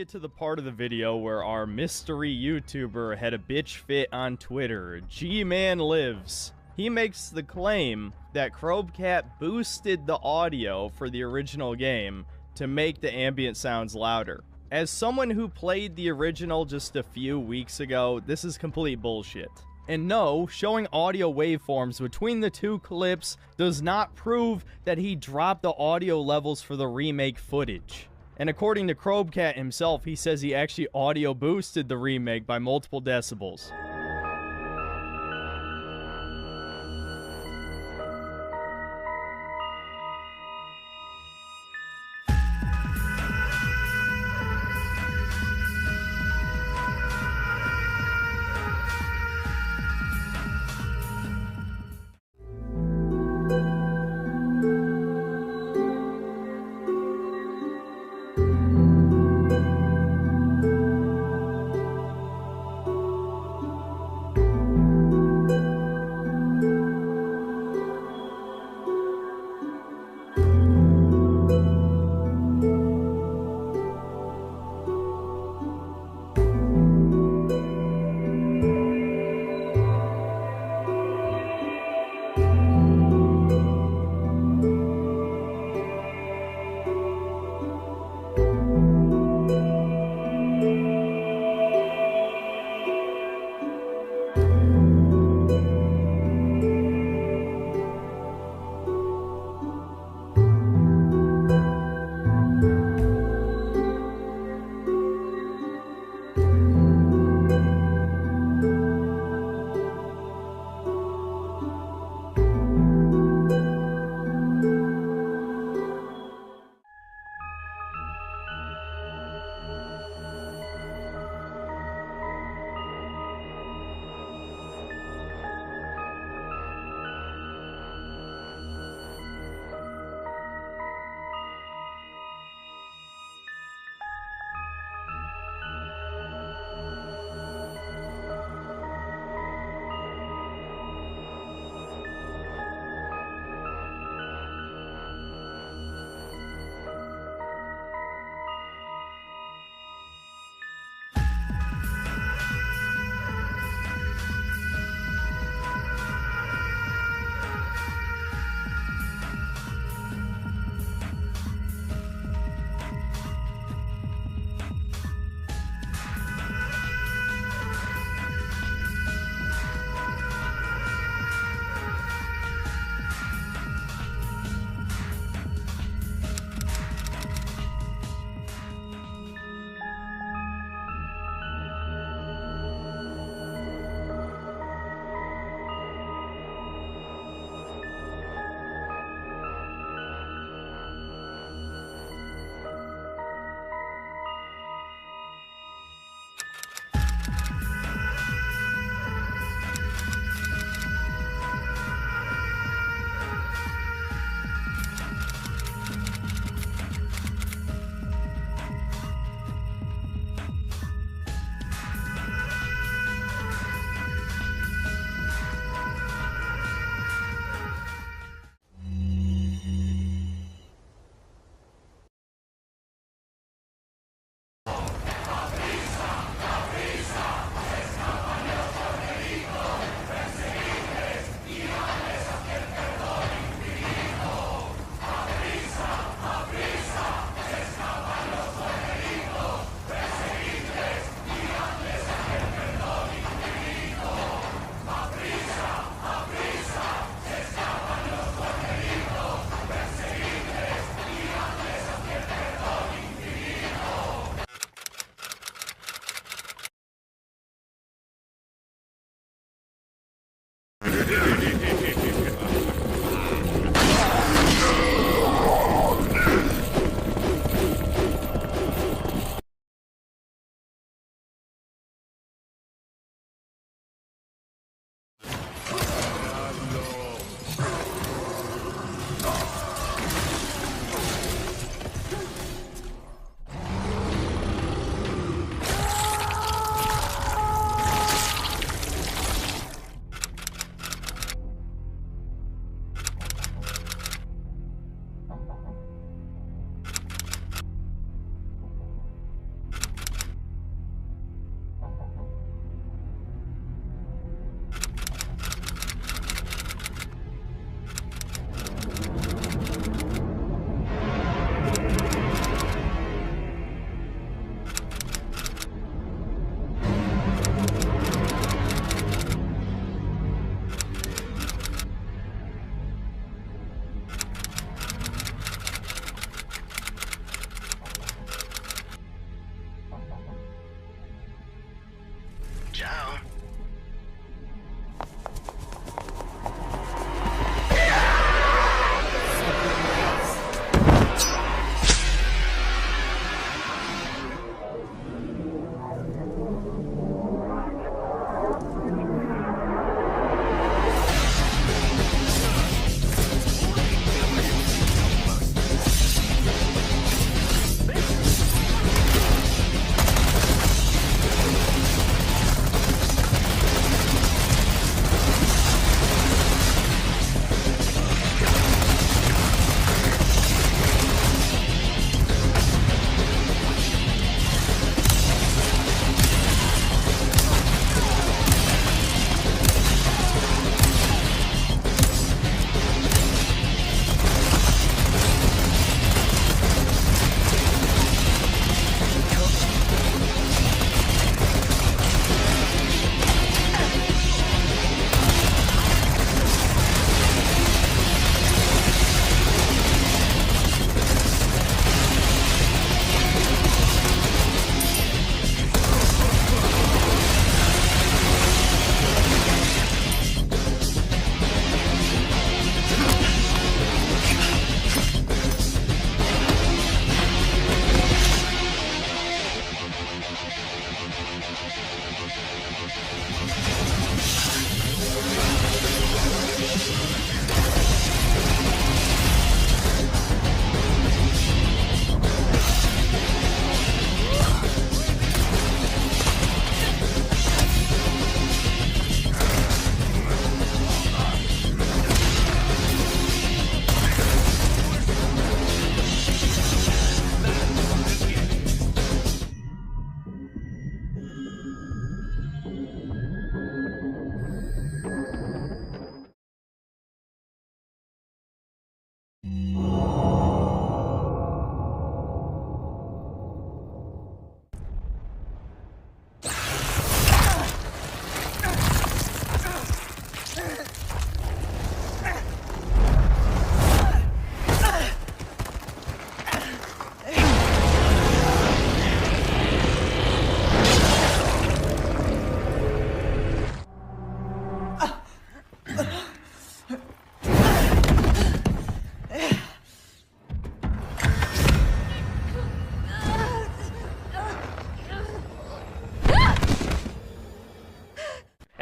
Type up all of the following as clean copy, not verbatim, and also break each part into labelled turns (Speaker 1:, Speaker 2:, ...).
Speaker 1: get to the part of the video where our mystery YouTuber had a bitch fit on Twitter. G-Man Lives. He makes the claim that 𝐈𝐧𝐭𝐫𝐲 boosted the audio for the original game to make the ambient sounds louder. As someone who played the original just a few weeks ago, this is complete bullshit. And no, showing audio waveforms between the two clips does not prove that he dropped the audio levels for the remake footage. And according to 𝐈𝐧𝐭𝐫𝐲 himself, he says he actually audio boosted the remake by multiple decibels.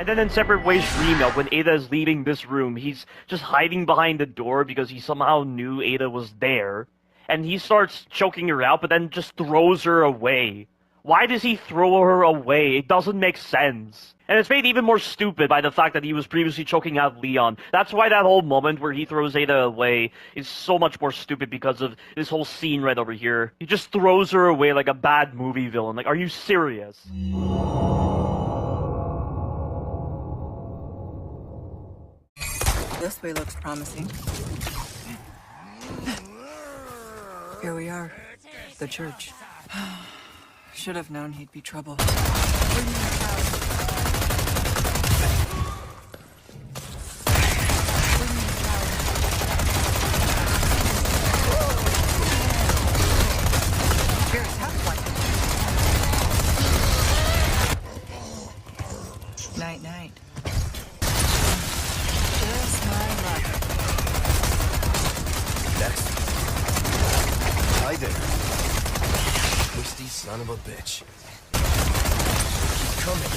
Speaker 2: And then in Separate Ways Remake, when Ada is leaving this room, he's just hiding behind the door because he somehow knew Ada was there. And he starts choking her out, but then just throws her away. Why does he throw her away? It doesn't make sense. And it's made even more stupid by the fact that he was previously choking out Leon. That's why that whole moment where he throws Ada away is so much more stupid because of this whole scene right over here. He just throws her away like a bad movie villain. Like, are you serious?
Speaker 3: This way looks promising. Here we are. The church. Should have known he'd be trouble. Bring me the crowd. Night, night. Just my luck.
Speaker 4: Next. Hi there. Twisty son of a bitch. Keep coming.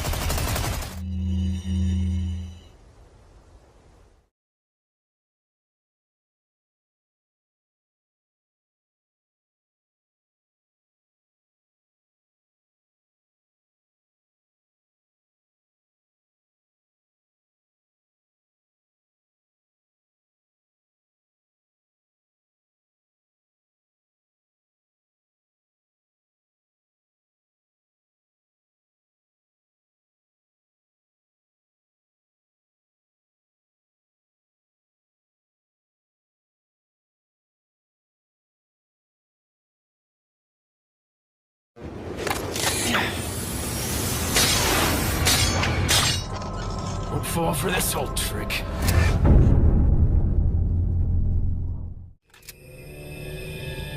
Speaker 4: Won't fall for this old trick.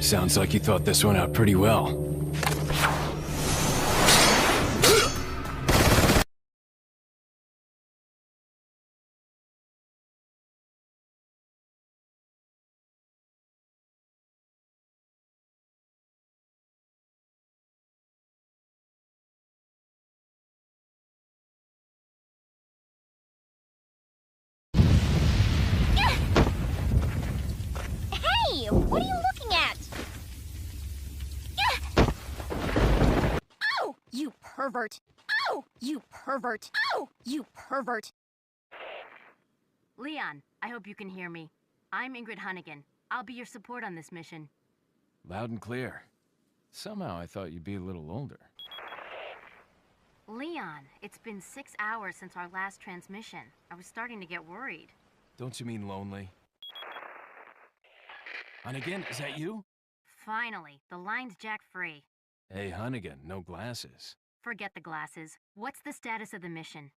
Speaker 4: Sounds like you thought this one out pretty well.
Speaker 5: What are you looking at? Ow! You pervert! Ow! You pervert! Ow! You pervert!
Speaker 6: Leon, I hope you can hear me. I'm 𝐈𝐧𝐭𝐫𝐿. I'll be your support on this mission.
Speaker 4: Loud and clear. Somehow I thought you'd be a little older.
Speaker 6: Leon, it's been 6 hours since our last transmission. I was starting to get worried.
Speaker 4: Don't you mean lonely? Hunnigan, is that you?
Speaker 6: Finally, the line's jack free.
Speaker 4: Hey, Hunnigan, no glasses.
Speaker 6: Forget the glasses. What's the status of the mission?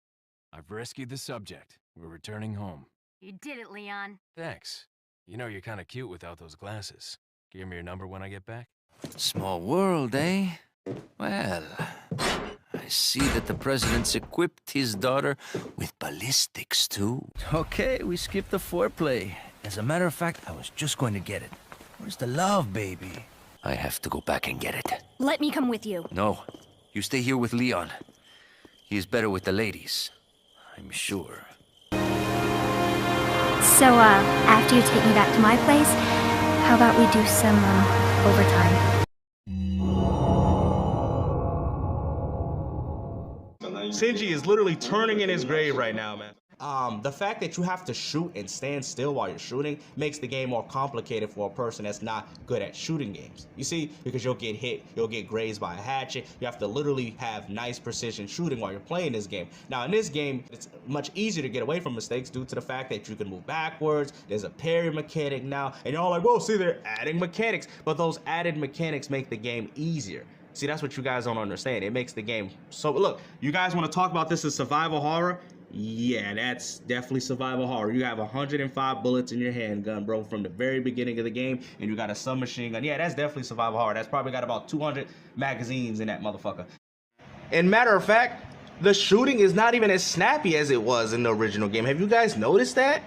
Speaker 4: I've rescued the subject. We're returning home.
Speaker 6: You did it, Leon.
Speaker 4: Thanks. You know you're kind of cute without those glasses. Give me your number when I get back.
Speaker 7: Small world, eh? Well, I see that the president's equipped his daughter with ballistics, too. Okay, we skipped the foreplay. As a matter of fact, I was just going to get it. Where's the love, baby? I have to go back and get it.
Speaker 5: Let me come with you.
Speaker 7: No, you stay here with Leon. He is better with the ladies, I'm sure.
Speaker 5: So, after you take me back to my place, how about we do some, overtime?
Speaker 8: Shinji is literally turning in his grave right now, man. The fact that you have to shoot and stand still while you're shooting makes the game more complicated for a person that's not good at shooting games. You see, because you'll get hit, you'll get grazed by a hatchet. You have to literally have nice precision shooting while you're playing this game. Now in this game, it's much easier to get away from mistakes due to the fact that you can move backwards. There's a parry mechanic now, and you're all like, whoa, see, they're adding mechanics, but those added mechanics make the game easier. See, that's what you guys don't understand. It makes the game so, look, you guys want to talk about this as survival horror? Yeah, that's definitely survival horror. You have 105 bullets in your handgun, bro, from the very beginning of the game, and you got a submachine gun. Yeah, that's definitely survival horror. That's probably got about 200 magazines in that motherfucker. And matter of fact, the shooting is not even as snappy as it was in the original game. Have you guys noticed that?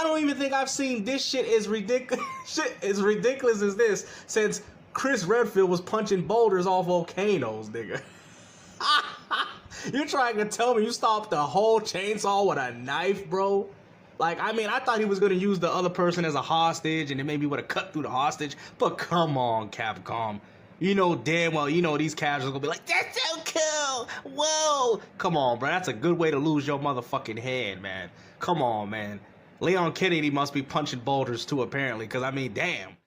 Speaker 8: I don't even think I've seen this shit as ridiculous as this since Chris Redfield was punching boulders off volcanoes, nigga. You're trying to tell me you stopped the whole chainsaw with a knife, bro? Like, I mean, I thought he was gonna use the other person as a hostage and then maybe would have cut through the hostage, but come on, Capcom. You know damn well, you know these casuals gonna be like, that's so cool, whoa. Come on, bro, that's a good way to lose your motherfucking head, man. Come on, man. Leon Kennedy must be punching boulders too, apparently, because, I mean, damn.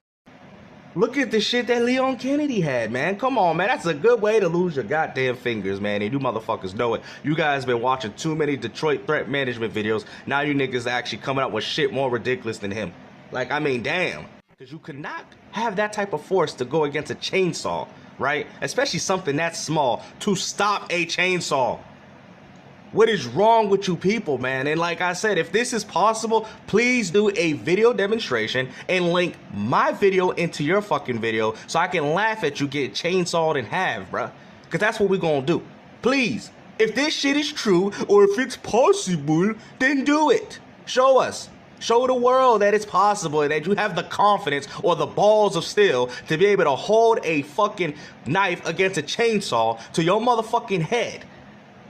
Speaker 8: Look at the shit that Leon Kennedy had, man. Come on, man. That's a good way to lose your goddamn fingers, man. And you motherfuckers know it. You guys been watching too many Detroit threat management videos. Now you niggas actually coming up with shit more ridiculous than him. Like, I mean, damn. Because you could not have that type of force to go against a chainsaw, right? Especially something that small to stop a chainsaw. What is wrong with you people, man? And like I said, if this is possible, please do a video demonstration and link my video into your fucking video so I can laugh at you get chainsawed in half, bruh. Because that's what we're gonna do. Please, if this shit is true or if it's possible, then do it. Show us. Show the world that it's possible and that you have the confidence or the balls of steel to be able to hold a fucking knife against a chainsaw to your motherfucking head.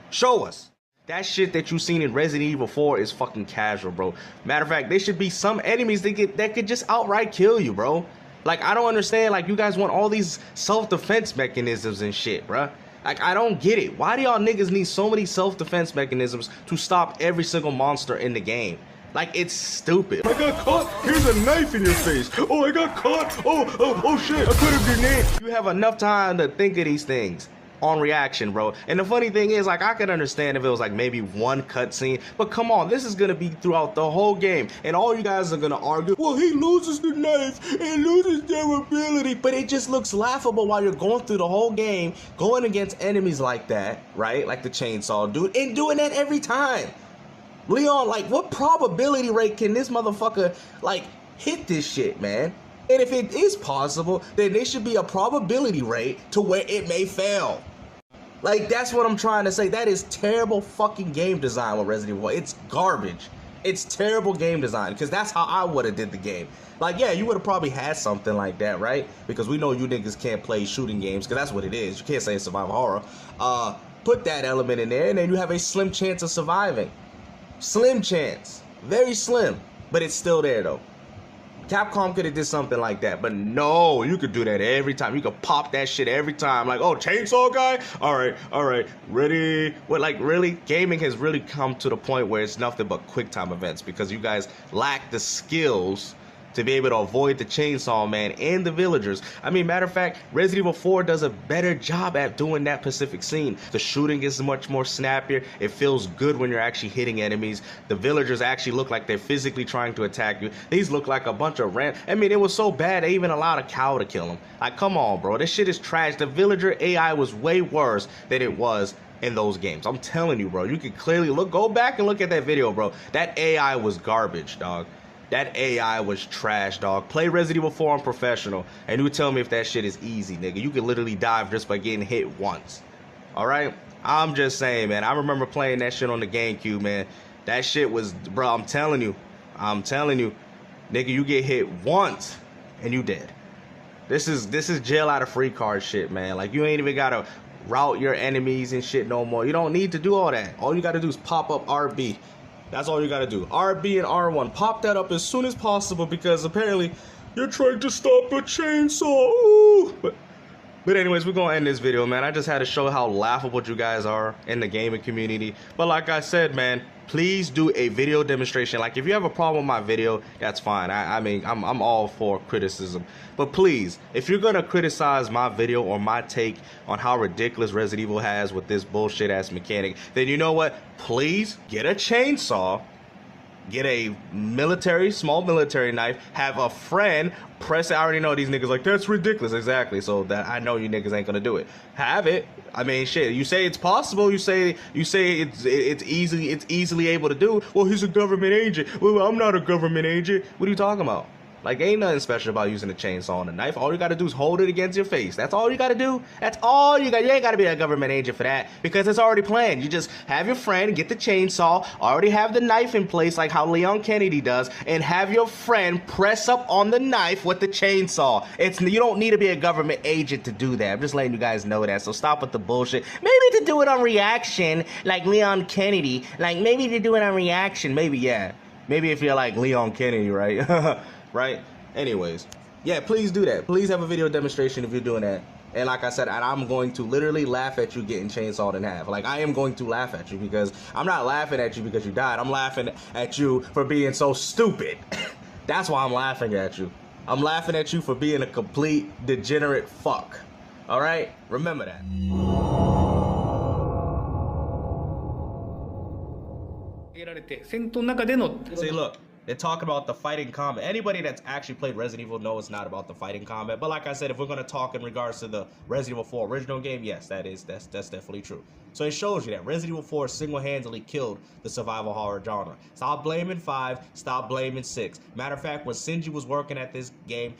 Speaker 8: Show us. That shit that you seen in Resident Evil 4 is fucking casual, bro. Matter of fact, there should be some enemies that could just outright kill you, bro. Like, I don't understand, like, you guys want all these self-defense mechanisms and shit, bro. Like, I don't get it. Why do y'all niggas need so many self-defense mechanisms to stop every single monster in the game? Like, it's stupid. I got caught. Here's a knife in your face. Oh, I got caught. Oh, shit. I put a grenade. You have enough time to think of these things on reaction, bro. And the funny thing is, like, I could understand if it was like maybe one cutscene, but come on, this is gonna be throughout the whole game, and all you guys are gonna argue, well, he loses the knife and loses durability, but it just looks laughable while you're going through the whole game, going against enemies like that, right? Like the chainsaw dude, and doing that every time. Leon, like, what probability rate can this motherfucker, like, hit this shit, man? And if it is possible, then there should be a probability rate to where it may fail. Like, that's what I'm trying to say. That is terrible fucking game design with Resident Evil. It's garbage. It's terrible game design, because that's how I would have did the game. Like, yeah, you would have probably had something like that, right? Because we know you niggas can't play shooting games, because that's what it is. You can't say it's survival horror. Put that element in there, and then you have a slim chance of surviving. Slim chance. Very slim. But it's still there, though. Capcom could have did something like that, but no, you could do that every time. You could pop that shit every time. Like, oh, chainsaw guy? All right, ready? What, like, really? Gaming has really come to the point where it's nothing but quick time events because you guys lack the skills to be able to avoid the chainsaw man and the villagers. I mean, matter of fact, Resident Evil 4 does a better job at doing that specific scene. The shooting is much more snappier. It feels good when you're actually hitting enemies. The villagers actually look like they're physically trying to attack you. These look like a bunch of I mean, it was so bad they even allowed a cow to kill them. Like, come on, bro. This shit is trash. The villager AI was way worse than it was in those games. I'm telling you, bro. You can clearly go back and look at that video, bro. That AI was garbage, dog. That AI was trash, dog. Play Resident Evil 4 on professional, and you tell me if that shit is easy, nigga. You can literally dive just by getting hit once. Alright? I'm just saying, man. I remember playing that shit on the GameCube, man. That shit was, bro, I'm telling you. Nigga, you get hit once, and you dead. This is jail out of free card shit, man. Like, you ain't even gotta route your enemies and shit no more. You don't need to do all that. All you gotta do is pop up RB. That's all you gotta do. RB and R1. Pop that up as soon as possible because apparently you're trying to stop a chainsaw. Ooh. But anyways, we're gonna end this video, man. I just had to show how laughable you guys are in the gaming community. But like I said, man, please do a video demonstration. Like, if you have a problem with my video, that's fine. I mean, I'm all for criticism. But please, if you're gonna criticize my video or my take on how ridiculous Resident Evil has with this bullshit ass mechanic, then you know what? Please get a chainsaw, get a small military knife, have a friend press it. I already know these niggas like, that's ridiculous. Exactly. So that I know you niggas ain't gonna do it. Have it. I mean, shit. You say it's possible. You say it's easily able to do. Well, he's a government agent. Well, I'm not a government agent. What are you talking about? Like, ain't nothing special about using a chainsaw and a knife. All you gotta do is hold it against your face. That's all you gotta do. That's all you got. You ain't gotta be a government agent for that, because it's already planned. You just have your friend get the chainsaw, already have the knife in place like how Leon Kennedy does, and have your friend press up on the knife with the chainsaw. You don't need to be a government agent to do that. I'm just letting you guys know that, so stop with the bullshit. Maybe to do it on reaction, like Leon Kennedy. Like, maybe to do it on reaction. Maybe, yeah. Maybe if you're like Leon Kennedy, right? Right? Anyways, yeah, please do that. Please have a video demonstration if you're doing that. And like I said, I'm going to literally laugh at you getting chainsawed in half. Like, I am going to laugh at you, because I'm not laughing at you because you died. I'm laughing at you for being so stupid. That's why I'm laughing at you. I'm laughing at you for being a complete degenerate fuck. All right? Remember that. See, look, they're talking about the fighting combat. Anybody that's actually played Resident Evil knows it's not about the fighting combat. But like I said, if we're going to talk in regards to the Resident Evil 4 original game, yes, that's definitely true. So it shows you that Resident Evil 4 single-handedly killed the survival horror genre. Stop blaming 5, stop blaming 6. Matter of fact, when Shinji was working at this game,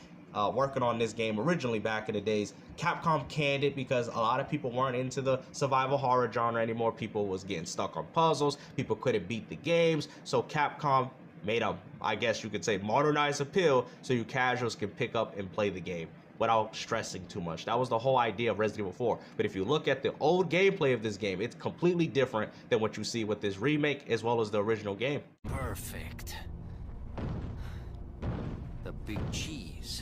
Speaker 8: working on this game originally back in the days, Capcom canned it because a lot of people weren't into the survival horror genre anymore. People was getting stuck on puzzles. People couldn't beat the games. So Capcom made a, I guess you could say, modernized appeal so you casuals can pick up and play the game without stressing too much. That was the whole idea of Resident Evil 4. But if you look at the old gameplay of this game, it's completely different than what you see with this remake as well as the original game.
Speaker 7: Perfect. The big cheese.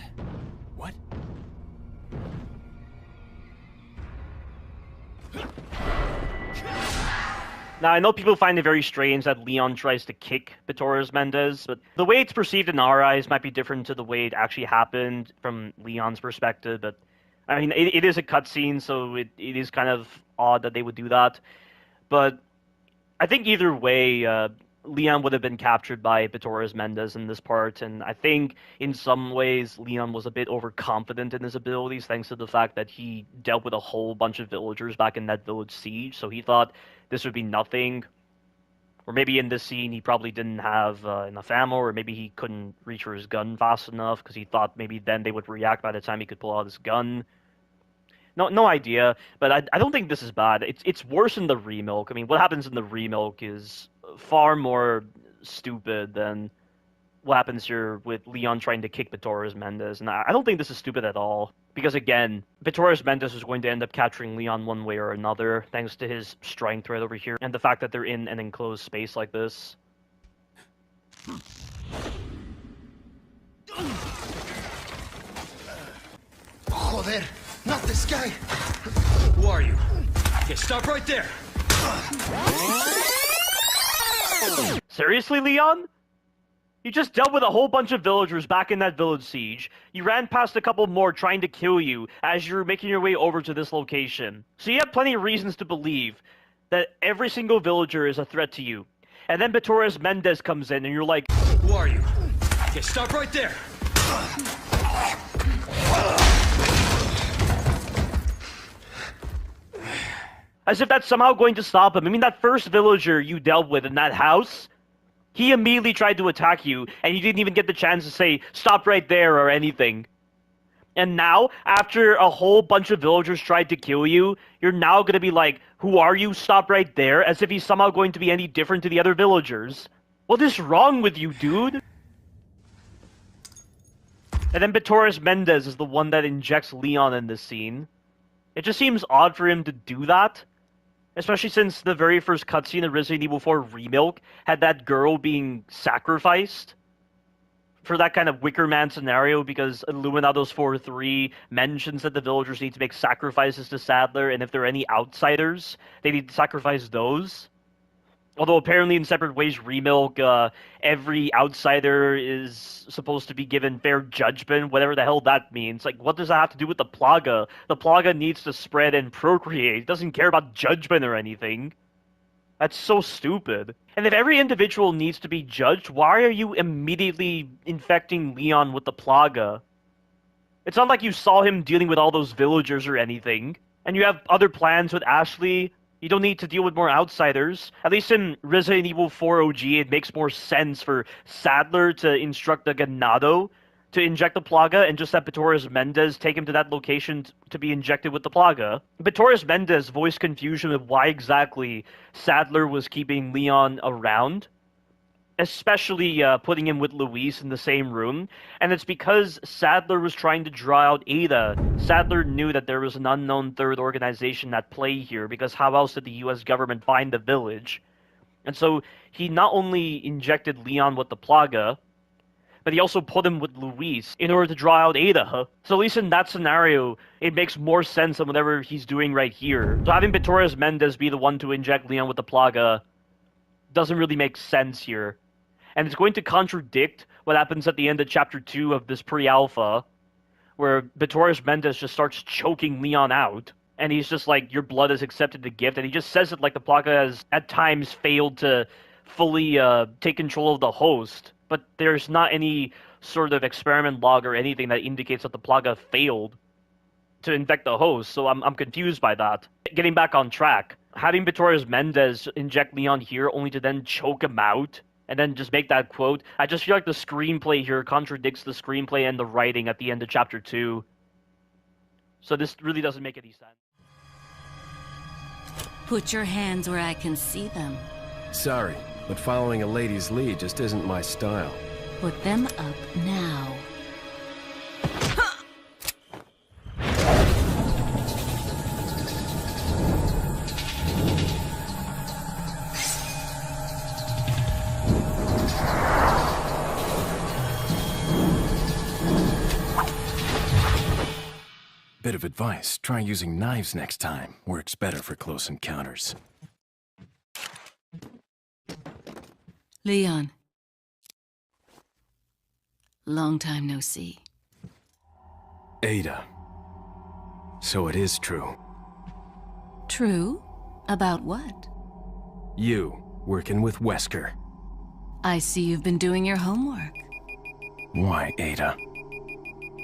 Speaker 4: What?
Speaker 2: Now, I know people find it very strange that Leon tries to kick 𝐵𝐺𝐻𝐻, but the way it's perceived in our eyes might be different to the way it actually happened from Leon's perspective. But, I mean, it is a cutscene, so it is kind of odd that they would do that. But I think either way, Leon would have been captured by 𝐵𝐺𝐻𝐻 in this part, and I think in some ways Leon was a bit overconfident in his abilities thanks to the fact that he dealt with a whole bunch of villagers back in that village siege, so he thought this would be nothing. Or maybe in this scene he probably didn't have enough ammo, or maybe he couldn't reach for his gun fast enough because he thought maybe then they would react by the time he could pull out his gun. No idea, but I don't think this is bad. It's worse in the remake. I mean, what happens in the remake is far more stupid than what happens here with Leon trying to kick 𝐵𝐺𝐻𝐻, and I don't think this is stupid at all. Because again, 𝐵𝐺𝐻𝐻 is going to end up capturing Leon one way or another, thanks to his strength right over here, and the fact that they're in an enclosed space like this.
Speaker 9: Joder, not this guy! Who are you? Okay, stop right there!
Speaker 2: Seriously, Leon? You just dealt with a whole bunch of villagers back in that village siege. You ran past a couple more trying to kill you as you were making your way over to this location. So you have plenty of reasons to believe that every single villager is a threat to you. And then 𝐵𝐺𝐻𝐻 comes in and you're like,
Speaker 9: Who are you? Okay, stop right there!
Speaker 2: As if that's somehow going to stop him. I mean, that first villager you dealt with in that house, he immediately tried to attack you, and you didn't even get the chance to say, stop right there, or anything. And now, after a whole bunch of villagers tried to kill you, you're now going to be like, who are you? Stop right there, as if he's somehow going to be any different to the other villagers. What is wrong with you, dude? And then 𝐵𝐺𝐻𝐻 is the one that injects Leon in this scene. It just seems odd for him to do that. Especially since the very first cutscene of Resident Evil 4 Remake had that girl being sacrificed for that kind of Wicker Man scenario, because Illuminados 4.3 mentions that the villagers need to make sacrifices to Sadler, and if there are any outsiders, they need to sacrifice those. Although apparently in separate ways, Remake, every outsider is supposed to be given fair judgment, whatever the hell that means. Like, what does that have to do with the Plaga? The Plaga needs to spread and procreate. It doesn't care about judgment or anything. That's so stupid. And if every individual needs to be judged, why are you immediately infecting Leon with the Plaga? It's not like you saw him dealing with all those villagers or anything. And you have other plans with Ashley. You don't need to deal with more outsiders. At least in Resident Evil 4 OG, it makes more sense for Sadler to instruct the Ganado to inject the Plaga and just have Pistorius-Mendez take him to that location to be injected with the Plaga. Pistorius-Mendez voiced confusion with why exactly Sadler was keeping Leon around, especially putting him with Luis in the same room, and it's because Sadler was trying to draw out Ada. Sadler knew that there was an unknown third organization at play here, because how else did the US government find the village? And so he not only injected Leon with the Plaga, but he also put him with Luis in order to draw out Ada. So at least in that scenario, it makes more sense than whatever he's doing right here. So having Pistorius-Mendez be the one to inject Leon with the Plaga doesn't really make sense here. And it's going to contradict what happens at the end of Chapter 2 of this pre-alpha, where Pistorius-Mendez just starts choking Leon out. And he's just like, your blood has accepted the gift. And he just says it like the Plaga has at times failed to fully take control of the host. But there's not any sort of experiment log or anything that indicates that the Plaga failed to infect the host. So I'm confused by that. Getting back on track, having Pistorius-Mendez inject Leon here only to then choke him out and then just make that quote, I just feel like the screenplay here contradicts the screenplay and the writing at the end of Chapter 2. So this really doesn't make any sense.
Speaker 10: Put your hands where I can see them.
Speaker 4: Sorry, but following a lady's lead just isn't my style.
Speaker 10: Put them up now.
Speaker 4: Bit of advice, try using knives next time. Works better for close encounters.
Speaker 10: Leon. Long time no see.
Speaker 4: Ada. So it is true.
Speaker 10: True? About what?
Speaker 4: You, working with Wesker.
Speaker 10: I see you've been doing your homework.
Speaker 4: Why, Ada?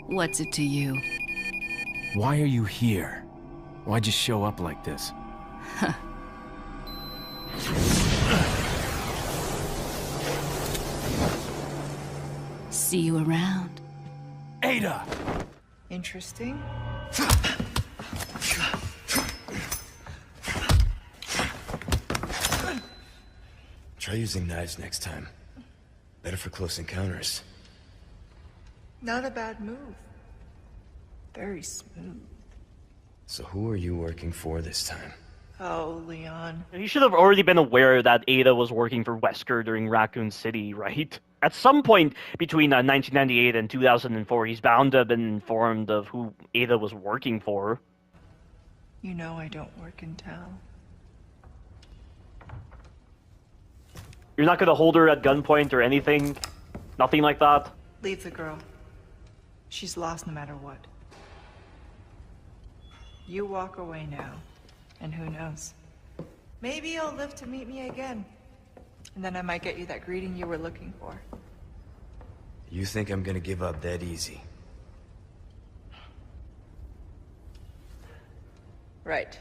Speaker 10: What's it to you?
Speaker 4: Why are you here? Why'd you show up like this?
Speaker 10: See you around.
Speaker 4: Ada!
Speaker 3: Interesting.
Speaker 9: Try using knives next time. Better for close encounters.
Speaker 3: Not a bad move. Very smooth.
Speaker 9: So who are you working for this time?
Speaker 3: Oh, Leon.
Speaker 2: He should have already been aware that Ada was working for Wesker during Raccoon City, right? At some point between 1998 and 2004, he's bound to have been informed of who Ada was working for.
Speaker 3: You know I don't work in town.
Speaker 2: You're not gonna hold her at gunpoint or anything? Nothing like that?
Speaker 3: Leave the girl. She's lost no matter what. You walk away now, and who knows? Maybe you'll live to meet me again. And then I might get you that greeting you were looking for.
Speaker 9: You think I'm gonna give up that easy?
Speaker 3: Right.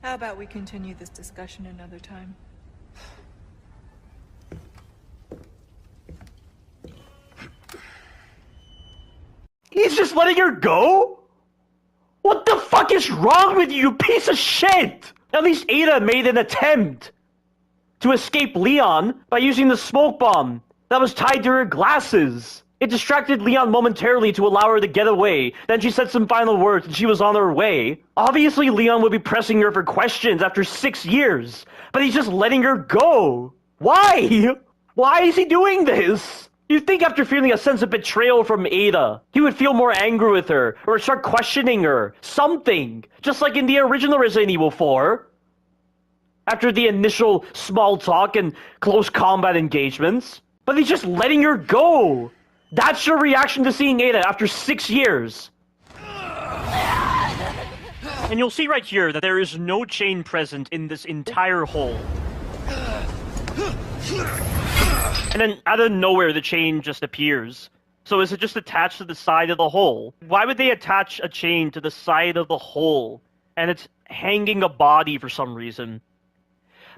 Speaker 3: How about we continue this discussion another time?
Speaker 2: He's just letting her go? What the fuck is wrong with you, piece of shit? At least Ada made an attempt to escape Leon by using the smoke bomb that was tied to her glasses. It distracted Leon momentarily to allow her to get away. Then she said some final words and she was on her way. Obviously, Leon would be pressing her for questions after 6 years, but he's just letting her go. Why? Why is he doing this? You'd think after feeling a sense of betrayal from Ada, he would feel more angry with her, or start questioning her. Something. Just like in the original Resident Evil 4. After the initial small talk and close combat engagements. But he's just letting her go. That's your reaction to seeing Ada after 6 years. And you'll see right here that there is no chain present in this entire hole. And then out of nowhere, the chain just appears. So is it just attached to the side of the hole? Why would they attach a chain to the side of the hole? And it's hanging a body for some reason.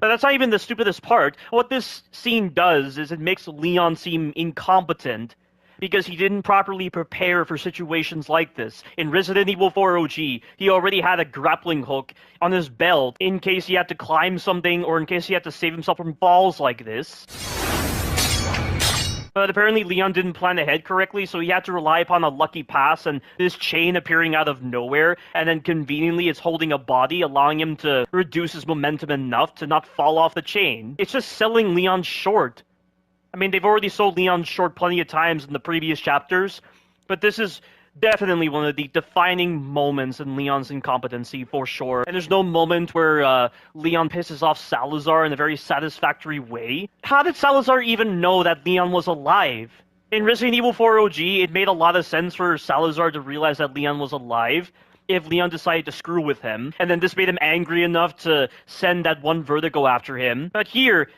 Speaker 2: But that's not even the stupidest part. What this scene does is it makes Leon seem incompetent because he didn't properly prepare for situations like this. In Resident Evil 4 OG, he already had a grappling hook on his belt in case he had to climb something or in case he had to save himself from falls like this. But apparently Leon didn't plan ahead correctly, so he had to rely upon a lucky pass and this chain appearing out of nowhere, and then conveniently it's holding a body, allowing him to reduce his momentum enough to not fall off the chain. It's just selling Leon short. I mean, they've already sold Leon short plenty of times in the previous chapters, but this is definitely one of the defining moments in Leon's incompetency, for sure. And there's no moment where Leon pisses off Salazar in a very satisfactory way. How did Salazar even know that Leon was alive? In Resident Evil 4 OG, it made a lot of sense for Salazar to realize that Leon was alive if Leon decided to screw with him, and then this made him angry enough to send that one Vertigo after him. But here,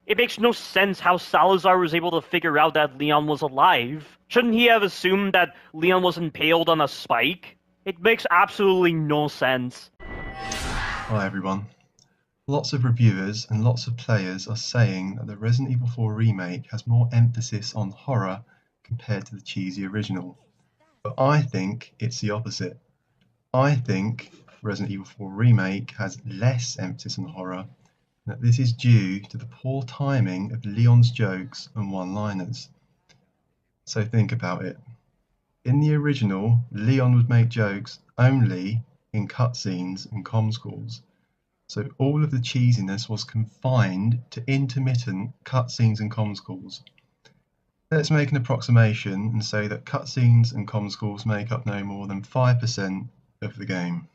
Speaker 2: it makes no sense how Salazar was able to figure out that Leon was alive. Shouldn't he have assumed that Leon was impaled on a spike? It makes absolutely no sense.
Speaker 11: Hi everyone. Lots of reviewers and lots of players are saying that the Resident Evil 4 remake has more emphasis on horror compared to the cheesy original. But I think it's the opposite. I think Resident Evil 4 remake has less emphasis on horror, and that this is due to the poor timing of Leon's jokes and one-liners. So think about it. In the original, Leon would make jokes only in cutscenes and comms calls. So all of the cheesiness was confined to intermittent cutscenes and comms calls. Let's make an approximation and say that cutscenes and comms calls make up no more than 5% of the game.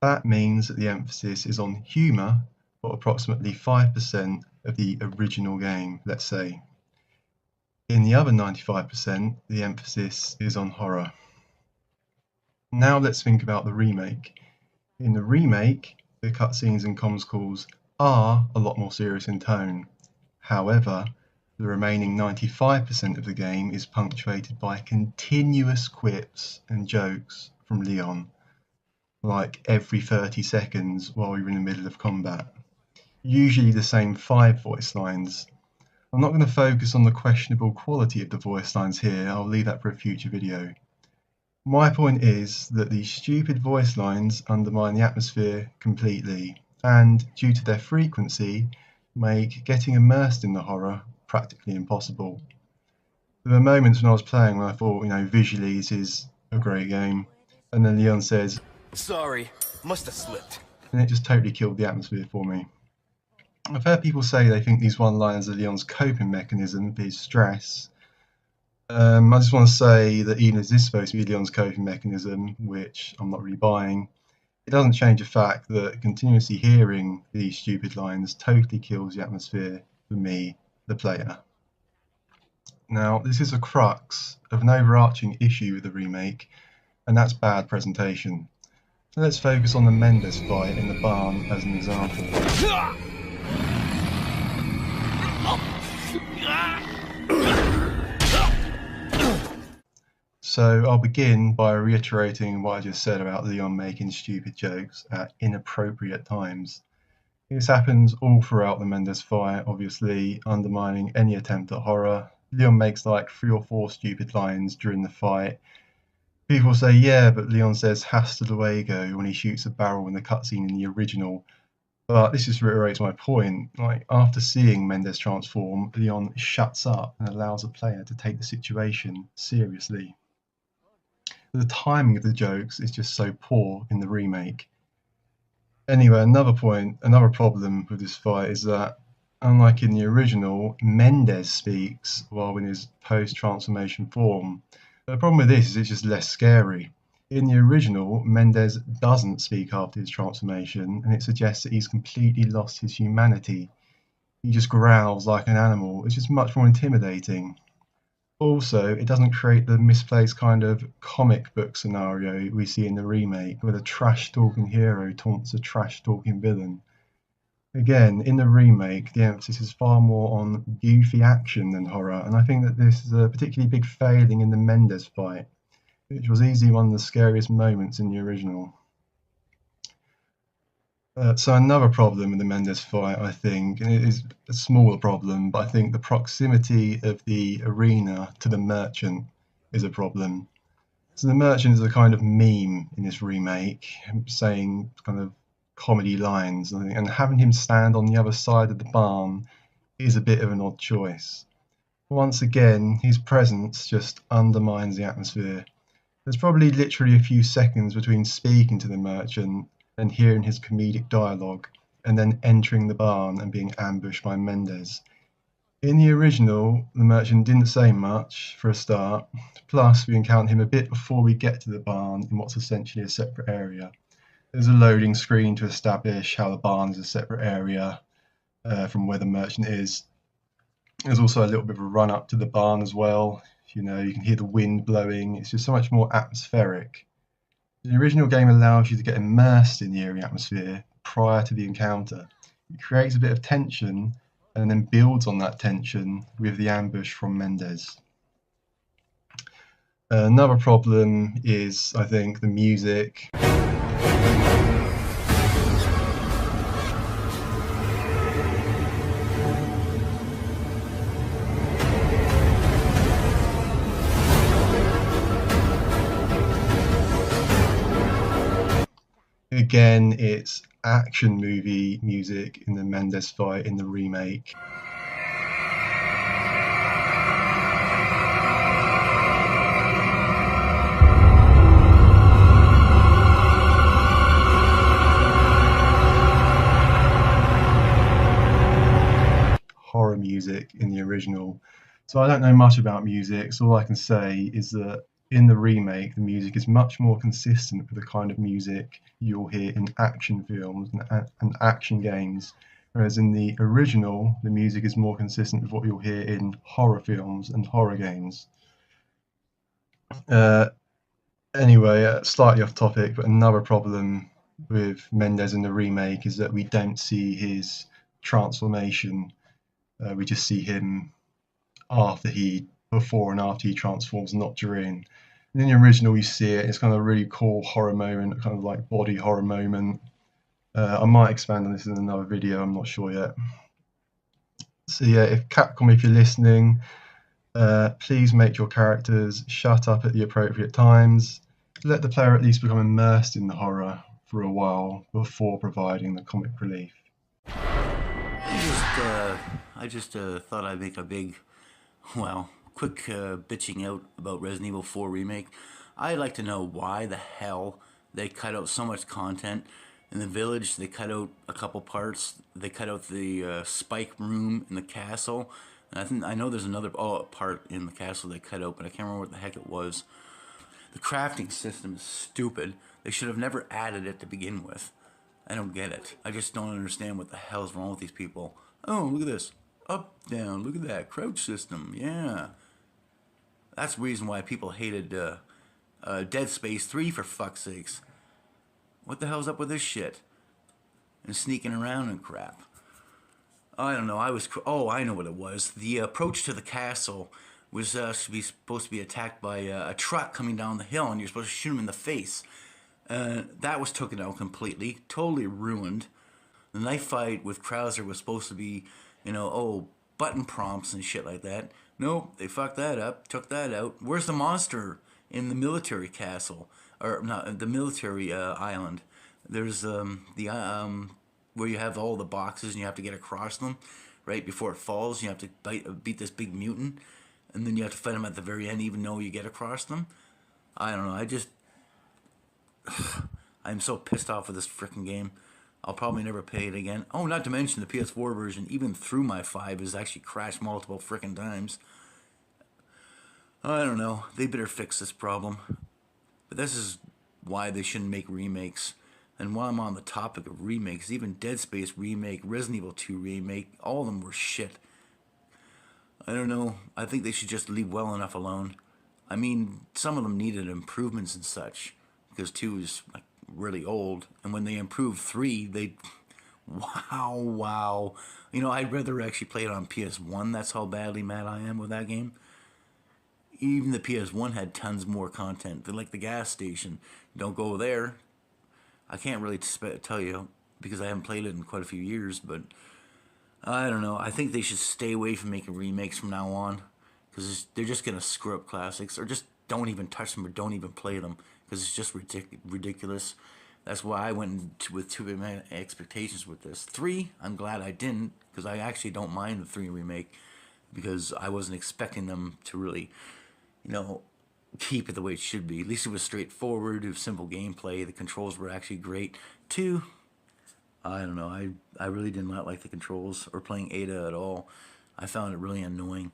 Speaker 11: That means that the emphasis is on humour for approximately 5% of the original game, let's say. In the other 95%, the emphasis is on horror. Now let's think about the remake. In the remake, the cutscenes and comms calls are a lot more serious in tone. However, the remaining 95% of the game is punctuated by continuous quips and jokes from Leon, like every 30 seconds while we were in the middle of combat. Usually the same 5 voice lines. I'm not going to focus on the questionable quality of the voice lines here, I'll leave that for a future video. My point is that these stupid voice lines undermine the atmosphere completely, and due to their frequency, make getting immersed in the horror practically impossible. There were moments when I was playing when I thought, visually this is a great game, and then Leon says,
Speaker 9: "Sorry, must have slipped."
Speaker 11: And it just totally killed the atmosphere for me. I've heard people say they think these one-liners are Leon's coping mechanism for his stress. I just want to say that even if this is supposed to be Leon's coping mechanism, which I'm not really buying, it doesn't change the fact that continuously hearing these stupid lines totally kills the atmosphere for me, the player. Now, this is a crux of an overarching issue with the remake, and that's bad presentation. So let's focus on the Mendes fight in the barn as an example. So I'll begin by reiterating what I just said about Leon making stupid jokes at inappropriate times. This happens all throughout the Mendes fight, obviously undermining any attempt at horror. Leon makes like 3 or 4 stupid lines during the fight. People say, yeah, but Leon says hasta luego when he shoots a barrel in the cutscene in the original. But this just reiterates my point. Like, after seeing Mendes transform, Leon shuts up and allows the player to take the situation seriously. The timing of the jokes is just so poor in the remake. Anyway, another problem with this fight is that, unlike in the original, Mendes speaks while in his post-transformation form. The problem with this is it's just less scary. In the original, Mendes doesn't speak after his transformation, and it suggests that he's completely lost his humanity. He just growls like an animal. It's just much more intimidating. Also, it doesn't create the misplaced kind of comic book scenario we see in the remake, where the trash-talking hero taunts a trash-talking villain. Again, in the remake, the emphasis is far more on goofy action than horror, and I think that this is a particularly big failing in the Mendes fight, which was easily one of the scariest moments in the original. So another problem with the Mendes fight, I think, and it is a smaller problem, but I think the proximity of the arena to the merchant is a problem. So the merchant is a kind of meme in this remake, saying kind of comedy lines, and having him stand on the other side of the barn is a bit of an odd choice. Once again, his presence just undermines the atmosphere. There's probably literally a few seconds between speaking to the merchant and hearing his comedic dialogue, and then entering the barn and being ambushed by Mendes. In the original, the merchant didn't say much for a start, plus we encounter him a bit before we get to the barn in what's essentially a separate area. There's a loading screen to establish how the barn is a separate area from where the merchant is. There's also a little bit of a run up to the barn as well. You know, you can hear the wind blowing. It's just so much more atmospheric. The original game allows you to get immersed in the eerie atmosphere prior to the encounter. It creates a bit of tension and then builds on that tension with the ambush from Mendes. Another problem is, I think, the music. Again, it's action movie music in the Mendes fight in the remake. Horror music in the original. So I don't know much about music, so all I can say is that in the remake, the music is much more consistent with the kind of music you'll hear in action films and action games, whereas in the original, the music is more consistent with what you'll hear in horror films and horror games. Anyway, slightly off topic, but another problem with Mendes in the remake is that we don't see his transformation. We just see him before and after he transforms, not during. And in the original, you see it. It's kind of a really cool horror moment, kind of like body horror moment. I might expand on this in another video. I'm not sure yet. So yeah, if Capcom, if you're listening, please make your characters shut up at the appropriate times. Let the player at least become immersed in the horror for a while before providing the comic relief.
Speaker 12: I just thought I'd make a big, quick bitching out about Resident Evil 4 Remake. I'd like to know why the hell they cut out so much content. In the village, they cut out a couple parts. They cut out the spike room in the castle. And I know there's another part in the castle they cut out, but I can't remember what the heck it was. The crafting system is stupid. They should have never added it to begin with. I don't get it. I just don't understand what the hell's wrong with these people. Oh, look at this. Up, down, look at that. Crouch system, yeah. That's the reason why people hated Dead Space 3, for fuck's sakes. What the hell's up with this shit? And sneaking around and crap. I don't know, I know what it was. The approach to the castle was supposed to be attacked by a truck coming down the hill, and you're supposed to shoot him in the face. That was taken out completely, totally ruined. The knife fight with Krauser was supposed to be, button prompts and shit like that. Nope, they fucked that up, took that out. Where's the monster in the military castle? Or, not, the military island. There's where you have all the boxes and you have to get across them, right before it falls. You have to beat this big mutant, and then you have to fight him at the very end even though you get across them. I don't know, I'm so pissed off with this frickin' game. I'll probably never play it again. Oh, not to mention the PS4 version, even through my 5, has actually crashed multiple frickin' times. I don't know. They better fix this problem. But this is why they shouldn't make remakes. And while I'm on the topic of remakes, even Dead Space Remake, Resident Evil 2 Remake, all of them were shit. I don't know. I think they should just leave well enough alone. I mean, some of them needed improvements and such, because 2 is like really old, and when they improved 3, they wow. I'd rather actually play it on PS1. That's how badly mad I am with that game. Even the PS1 had tons more content. They're like the gas station. Don't go there. I can't really tell you because I haven't played it in quite a few years, but I don't know. I think they should stay away from making remakes from now on, because they're just going to screw up classics, or just don't even touch them or don't even play them, because it's just ridiculous. That's why I went with too many expectations with this. 3, I'm glad I didn't, because I actually don't mind the 3 remake, because I wasn't expecting them to really, you know, keep it the way it should be. At least it was straightforward, it was simple gameplay, the controls were actually great. 2, I don't know, I really did not like the controls or playing Ada at all. I found it really annoying.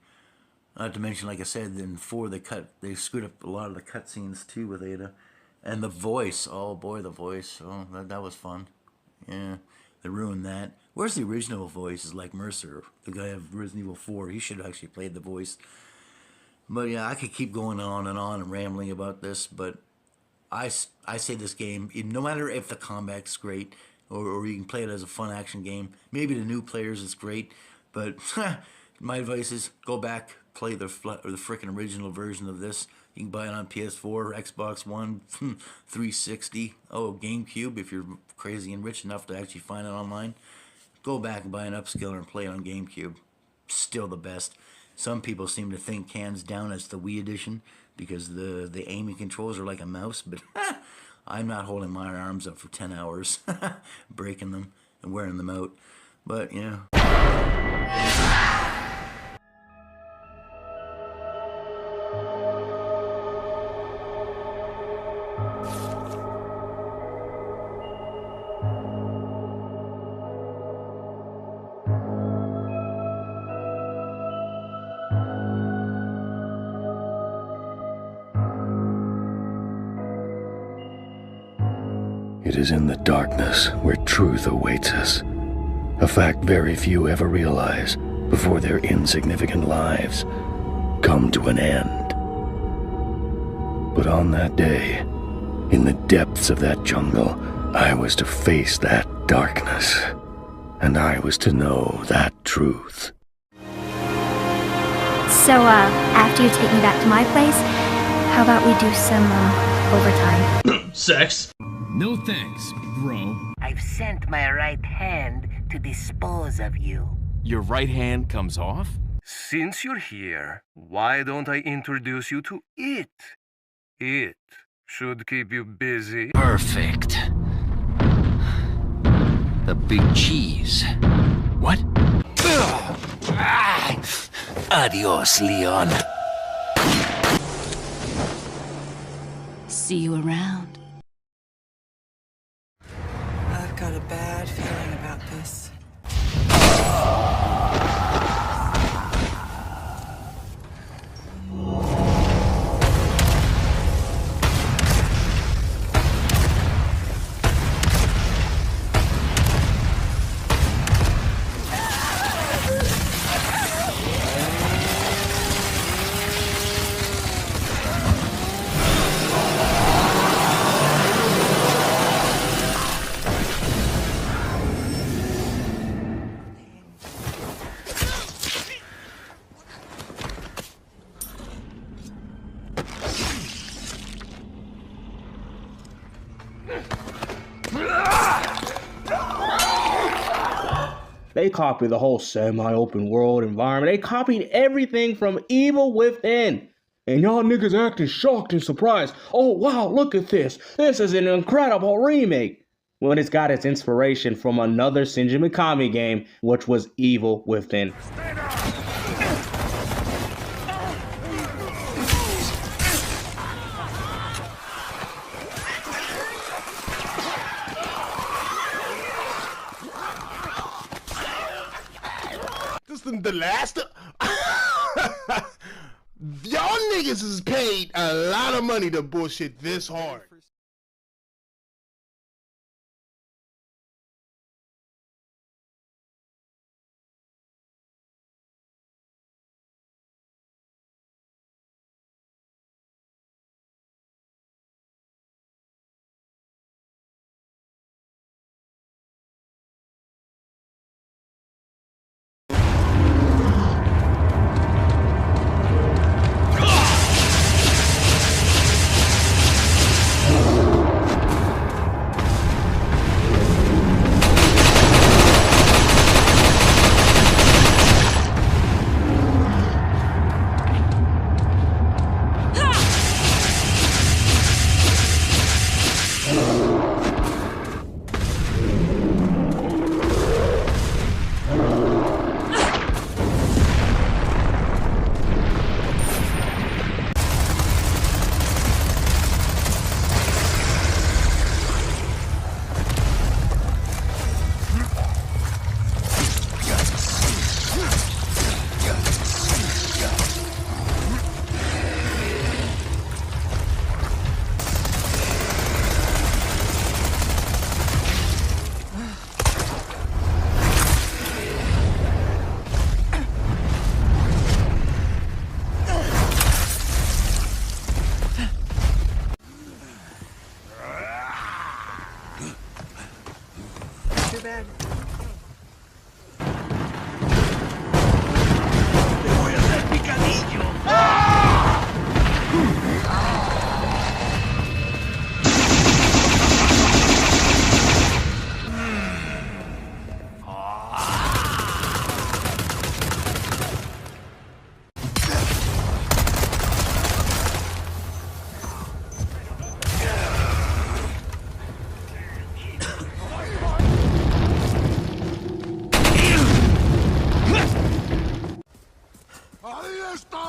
Speaker 12: Not to mention, like I said, in 4 they screwed up a lot of the cutscenes too with Ada. And the voice, oh boy, the voice, oh, that was fun. Yeah, they ruined that. Where's the original voice? Is like Mercer, the guy of Resident Evil 4. He should have actually played the voice. But yeah, I could keep going on and rambling about this, but I say this game, no matter if the combat's great, or you can play it as a fun action game, maybe the new players it's great, but my advice is go back, play the frickin' original version of this. You can buy it on PS4, Xbox One, 360, GameCube if you're crazy and rich enough to actually find it online. Go back and buy an upscaler and play it on GameCube. Still the best. Some people seem to think hands down it's the Wii edition because the aiming controls are like a mouse, but I'm not holding my arms up for 10 hours, breaking them and wearing them out. But, you know.
Speaker 13: It is in the darkness where truth awaits us, a fact very few ever realize before their insignificant lives come to an end. But on that day, in the depths of that jungle, I was to face that darkness, and I was to know that truth.
Speaker 5: So, after you take me back to my place, how about we do some, overtime?
Speaker 9: Sex?
Speaker 14: No thanks, bro.
Speaker 15: I've sent my right hand to dispose of you.
Speaker 4: Your right hand comes off?
Speaker 16: Since you're here, why don't I introduce you to it? It should keep you busy.
Speaker 7: Perfect. The big cheese.
Speaker 4: What?
Speaker 7: Adios, Leon.
Speaker 10: See you around.
Speaker 3: I've got a bad feeling about this.
Speaker 8: They copied the whole semi-open world environment. They copied everything from Evil Within. And y'all niggas acting shocked and surprised. Oh wow, look at this. This is an incredible remake. When it's got its inspiration from another Shinji Mikami game, which was Evil Within.
Speaker 17: The last y'all niggas is paid a lot of money to bullshit this hard.
Speaker 3: bad.
Speaker 9: Te voy a hacer picadillo.
Speaker 17: ¡Ahí está!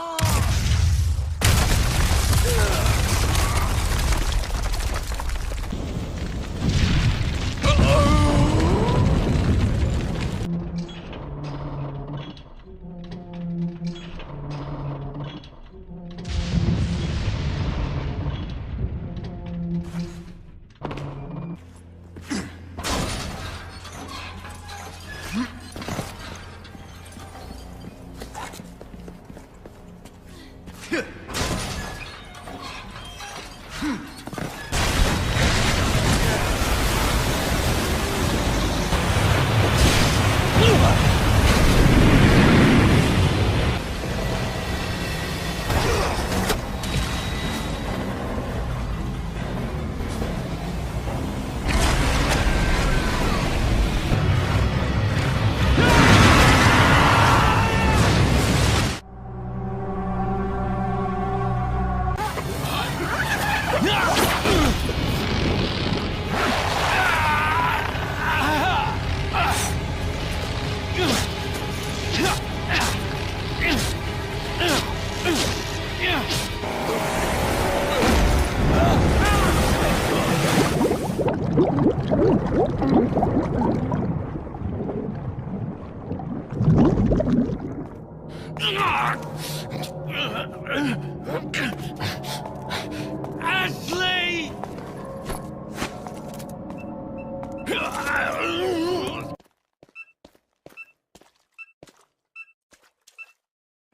Speaker 9: Ashley!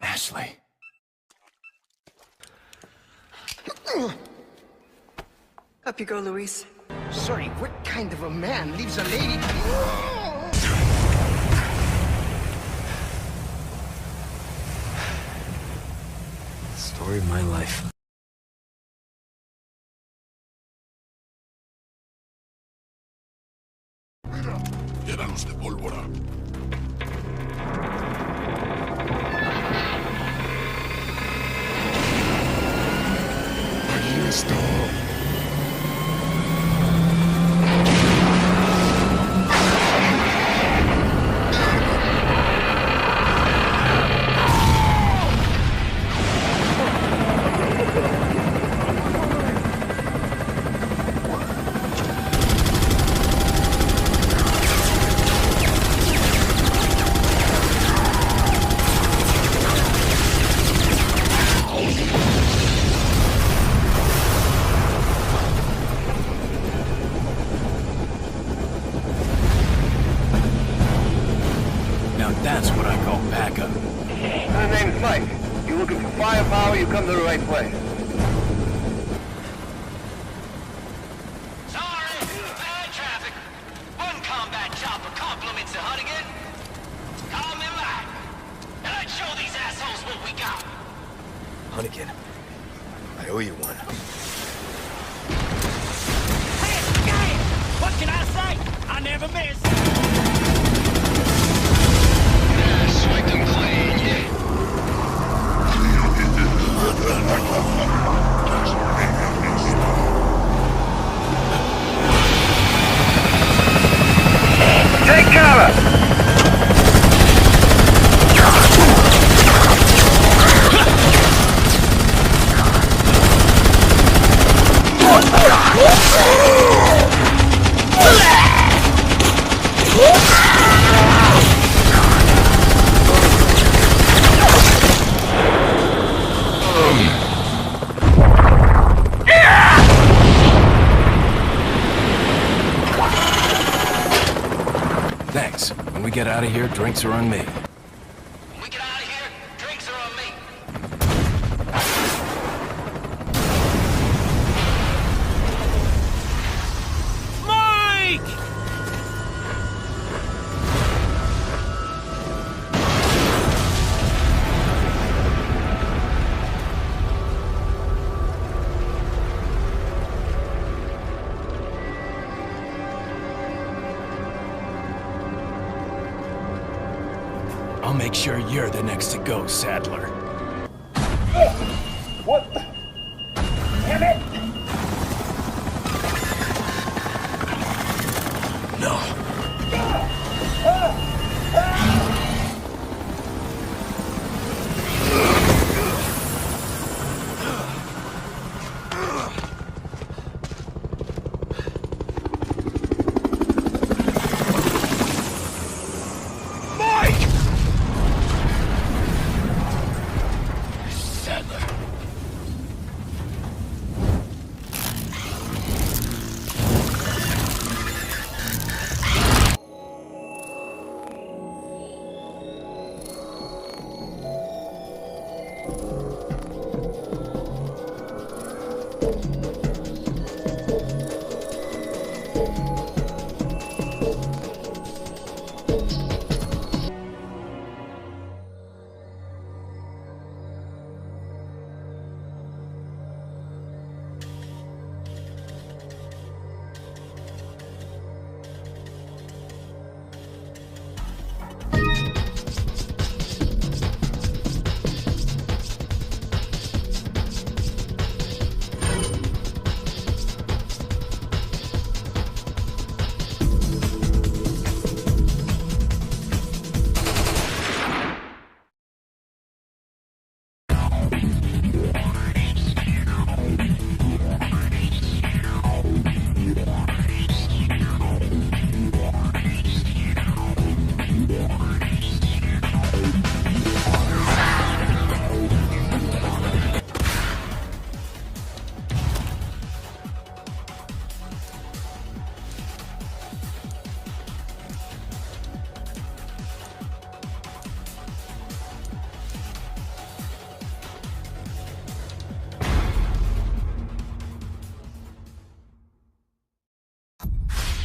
Speaker 4: Ashley.
Speaker 3: Up you go, Luis.
Speaker 17: Sorry, what kind of a man leaves a lady?
Speaker 4: Story of my life.
Speaker 17: Mira, llénalos de pólvora. Ahí está.
Speaker 4: That's what I call backup.
Speaker 9: My name's Mike. You looking for firepower, you come to the right place.
Speaker 18: Sorry, bad traffic. One combat chopper compliments the Hunnigan. Call me Mike. And let's show these assholes what we got.
Speaker 13: Hunnigan, I owe you one.
Speaker 18: Hey, what can I say? I never miss.
Speaker 9: Swipe them clean, yeah. Take cover!
Speaker 4: Thanks. When we get out of here, drinks are on me.
Speaker 18: When we get out of here, drinks are on me.
Speaker 9: Mike!
Speaker 4: make sure you're the next to go, Sadler.
Speaker 18: What the? Damn it!
Speaker 4: No.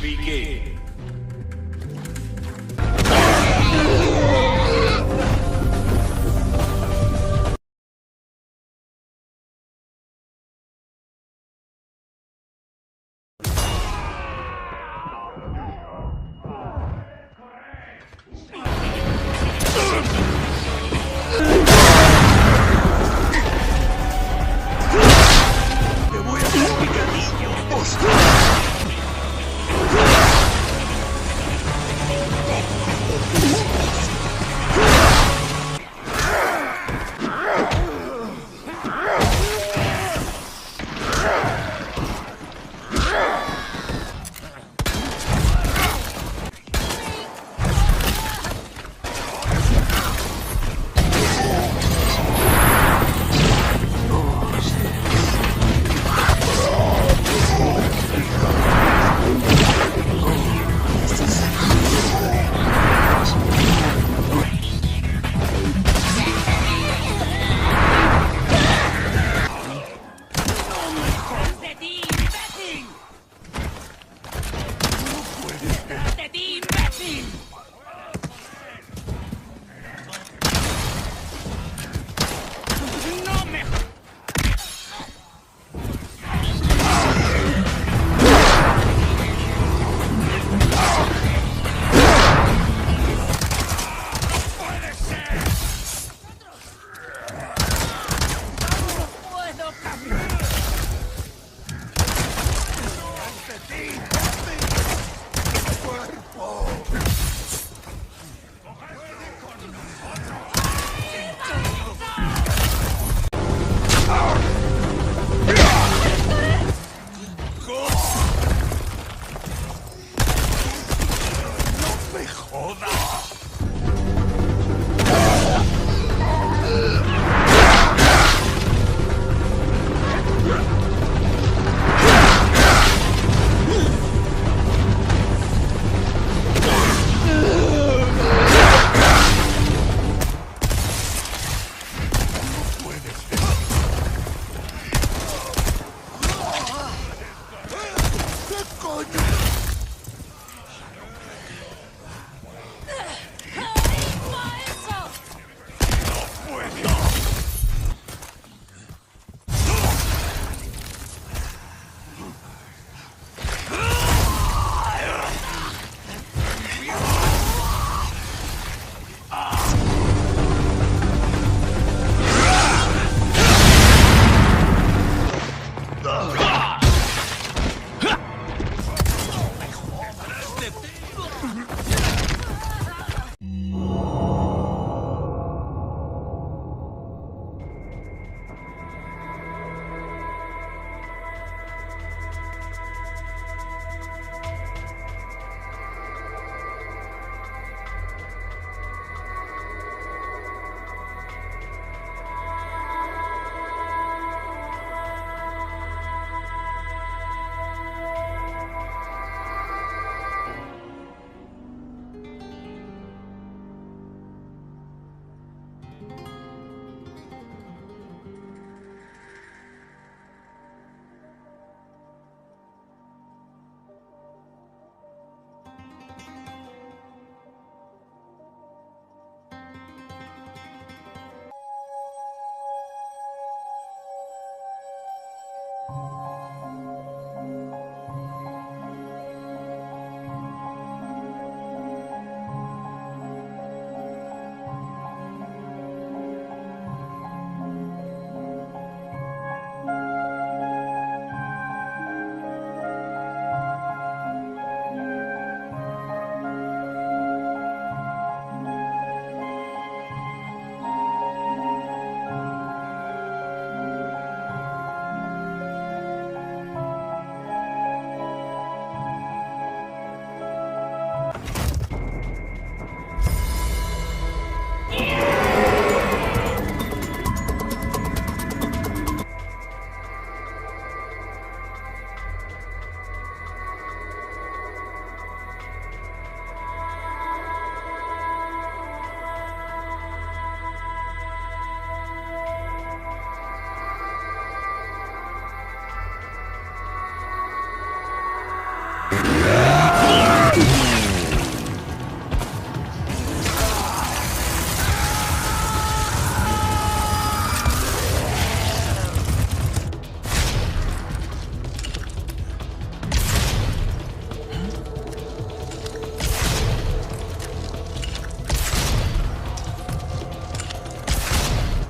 Speaker 18: Begin.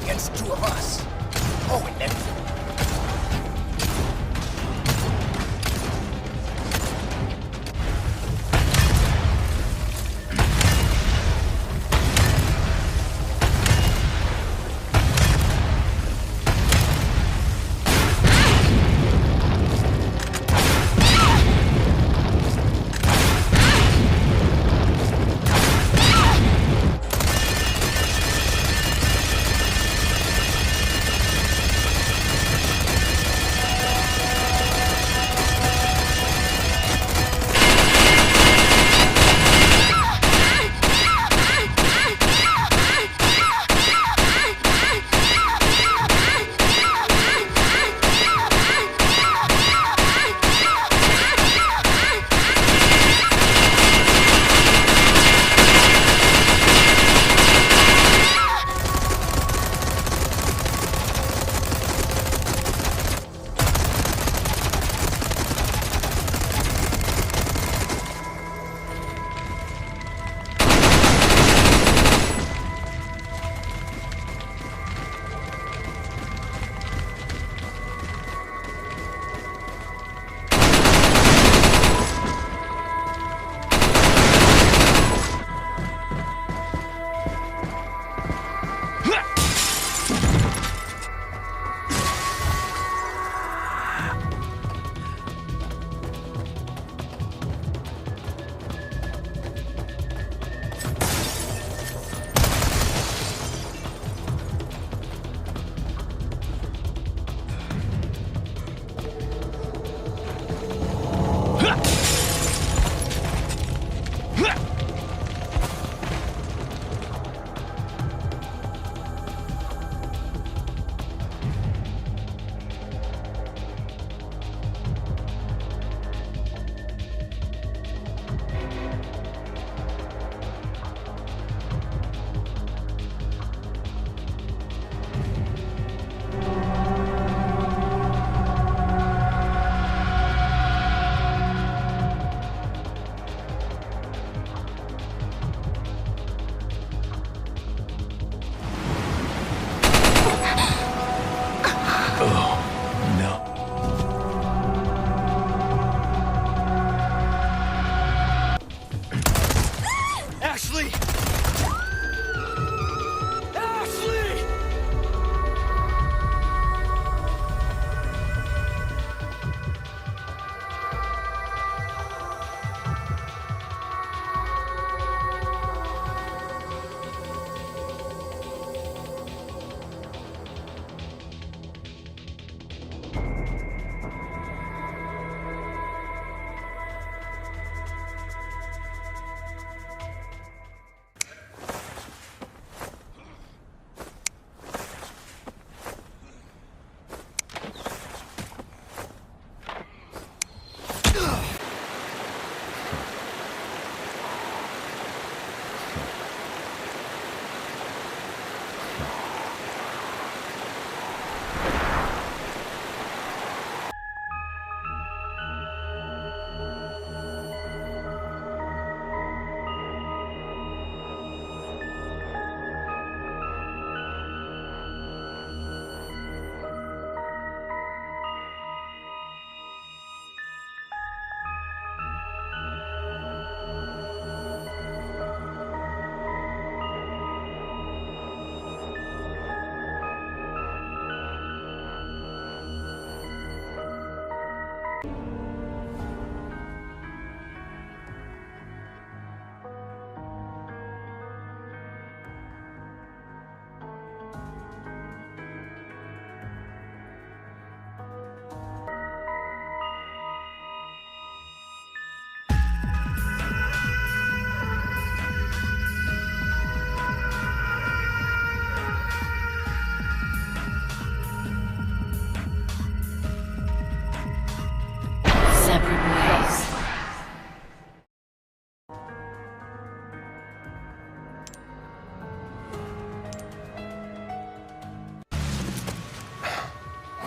Speaker 18: Against two of us. Oh, and then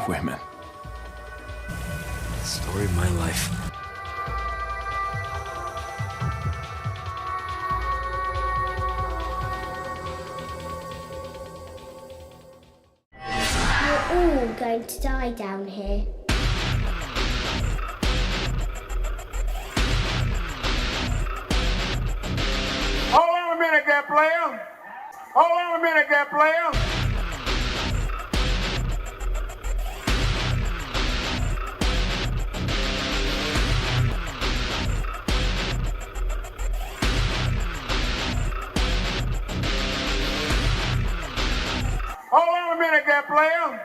Speaker 4: women. Story of my life.
Speaker 5: We're all going to die down here.
Speaker 19: Hold on a minute there, player. Hold on a minute there, player. Hold on a minute there, player.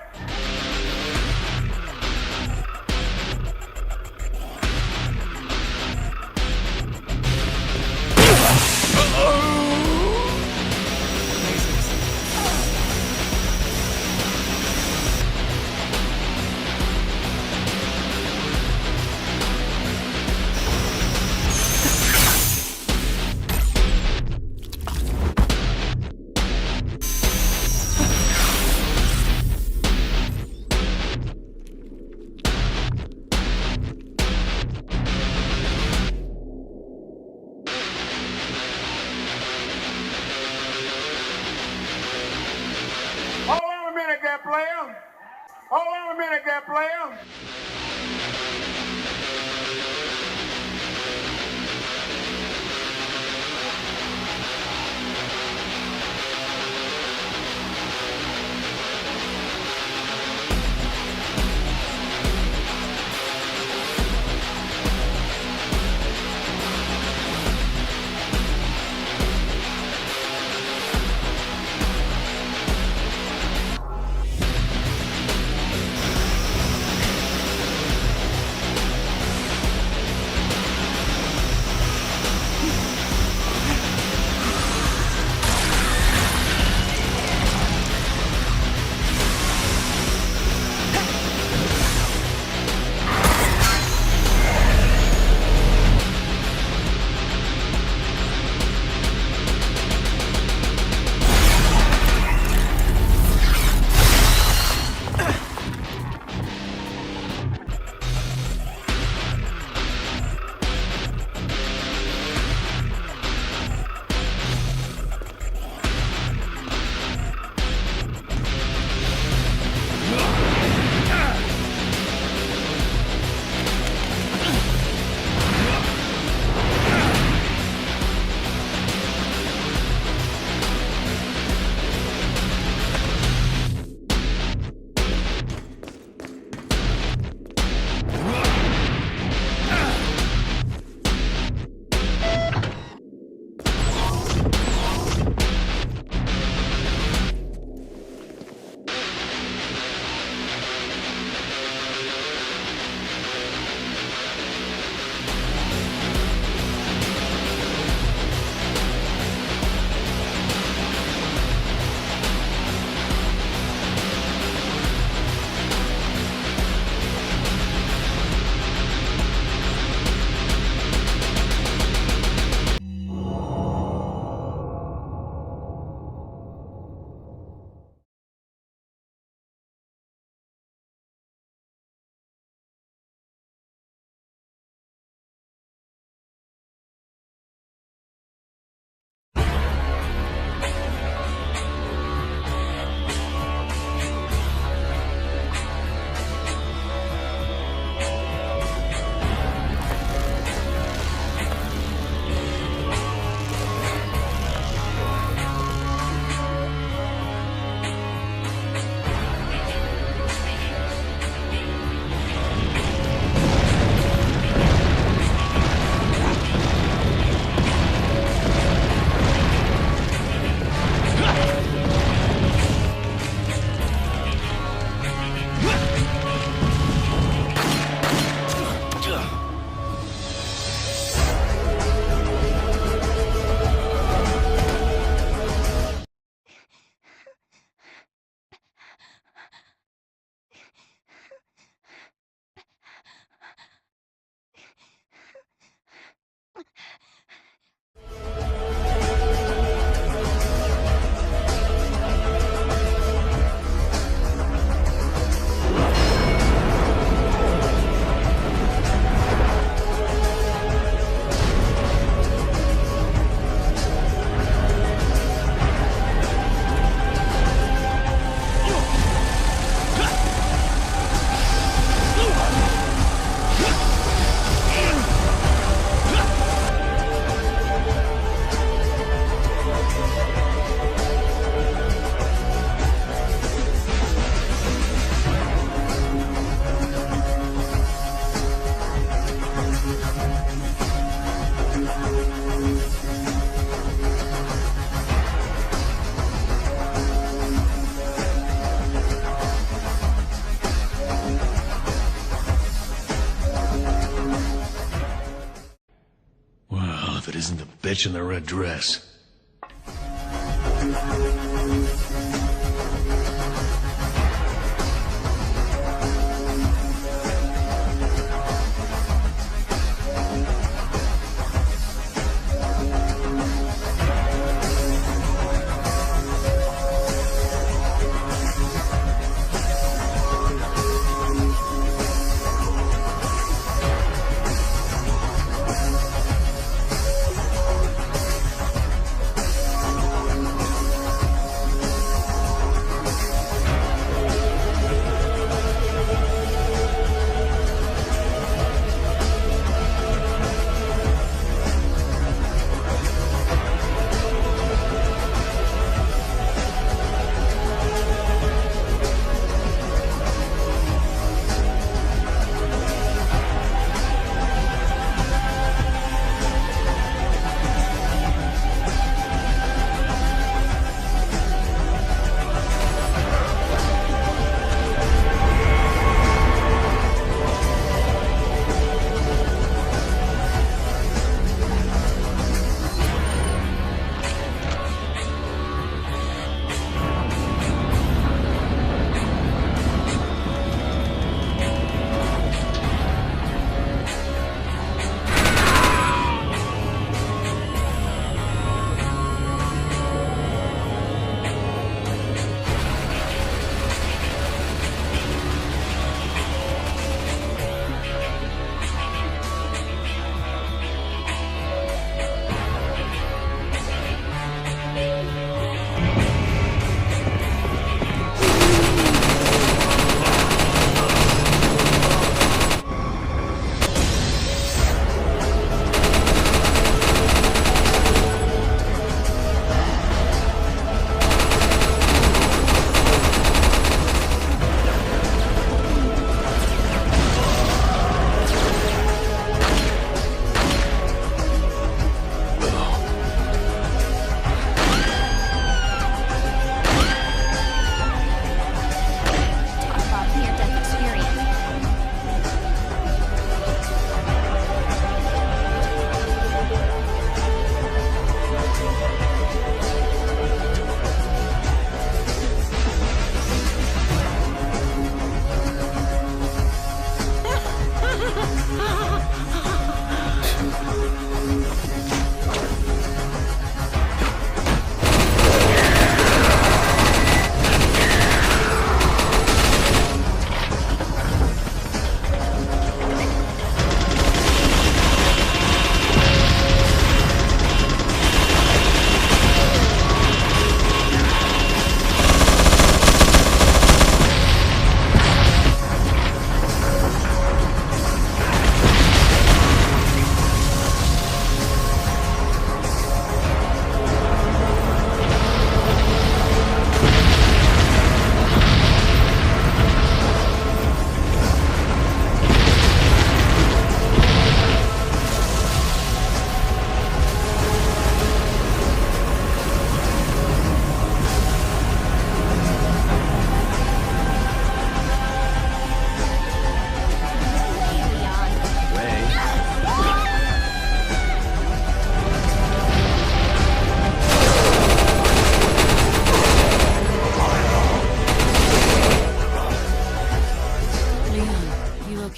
Speaker 13: isn't the bitch in the red dress.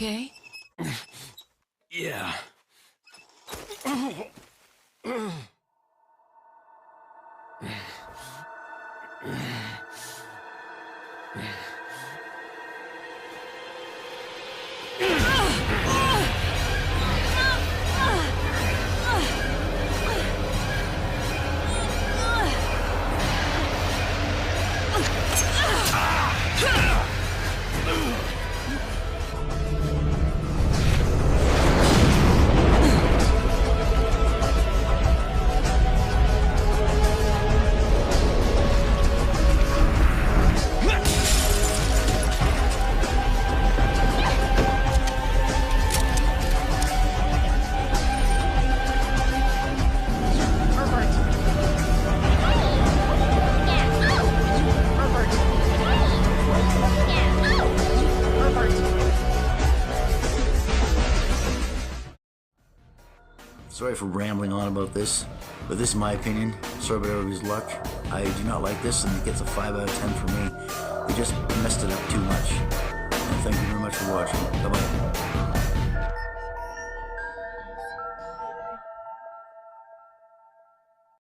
Speaker 10: okay?
Speaker 4: Yeah.
Speaker 12: Sorry for rambling on about this, but this is my opinion. Sorry about everybody's luck. I do not like this, and it gets a 5 out of 10 for me. They just messed it up too much. And thank you very much for watching. Bye-bye.